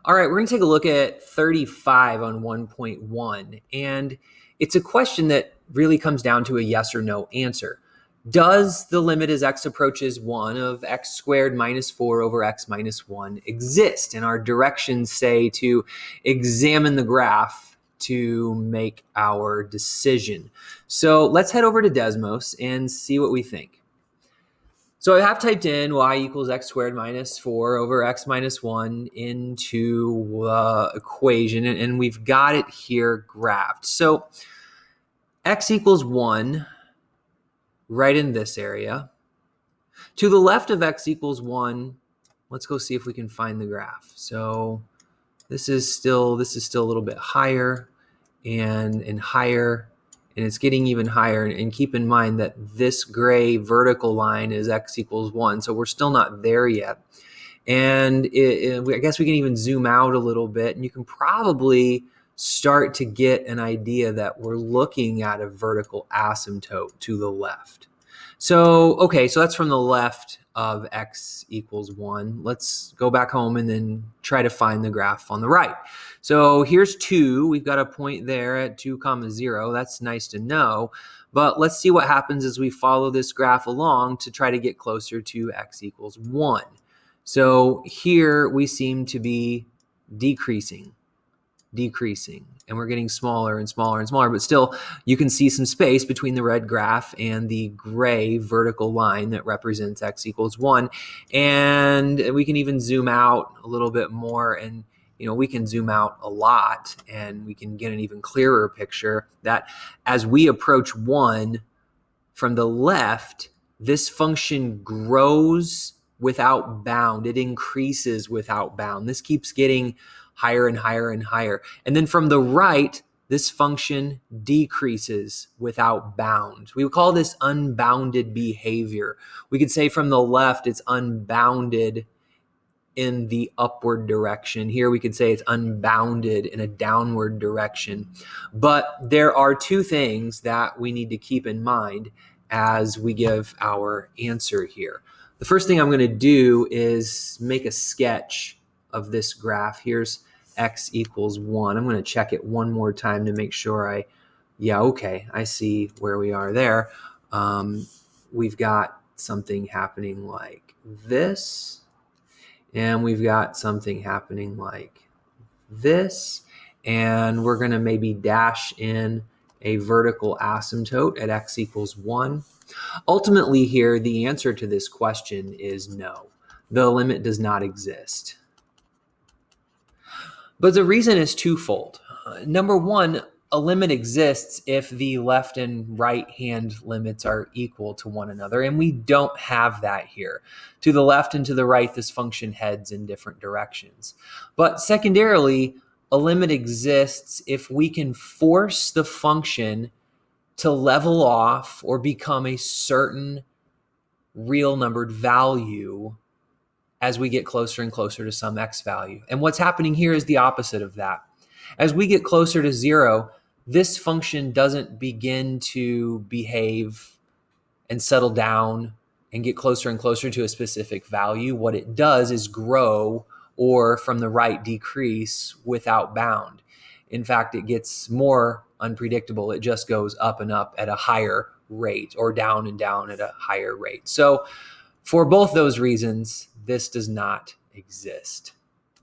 All right, we're going to take a look at 35 on 1.1. And it's a question that really comes down to a yes or no answer. Does the limit as x approaches 1 of x squared minus 4 over x minus 1 exist? And our directions say to examine the graph to make our decision. So let's head over to Desmos and see what we think. So I have typed in y equals x squared minus 4 over x minus 1 into equation, and we've got it here graphed. So x equals 1 right in this area. To the left of x equals 1, let's go see if we can find the graph. So this is still a little bit higher and higher. And it's getting even higher. And keep in mind that this gray vertical line is x equals 1. So we're still not there yet. And I guess we can even zoom out a little bit. And you can probably start to get an idea that we're looking at a vertical asymptote to the left. So, okay, so that's from the left of x equals 1. Let's go back home and then try to find the graph on the right. So here's 2. We've got a point there at 2, 0. That's nice to know. But let's see what happens as we follow this graph along to try to get closer to x equals 1. So here we seem to be decreasing, and we're getting smaller and smaller and smaller, but still you can see some space between the red graph and the gray vertical line that represents x equals 1. And we can even zoom out a little bit more, and we can zoom out a lot and we can get an even clearer picture that as we approach 1 from the left, this function grows without bound. It increases without bound. This keeps getting higher and higher and higher. And then from the right, this function decreases without bound. We would call this unbounded behavior. We could say from the left, it's unbounded in the upward direction. Here we could say it's unbounded in a downward direction. But there are two things that we need to keep in mind as we give our answer here. The first thing I'm going to do is make a sketch of this graph. Here's x equals 1. I'm going to check it one more time to make sure I see where we are there. We've got something happening like this, and we've got something happening like this, and we're going to maybe dash in a vertical asymptote at x equals 1. Ultimately here, the answer to this question is no. The limit does not exist. But the reason is twofold. Number one, a limit exists if the left and right hand limits are equal to one another, and we don't have that here. To the left and to the right, this function heads in different directions. But secondarily, a limit exists if we can force the function to level off or become a certain real numbered value as we get closer and closer to some x value. And what's happening here is the opposite of that. As we get closer to 0, this function doesn't begin to behave and settle down and get closer and closer to a specific value. What it does is grow, or from the right, decrease without bound. In fact, it gets more unpredictable. It just goes up and up at a higher rate, or down and down at a higher rate. So for both those reasons, this does not exist.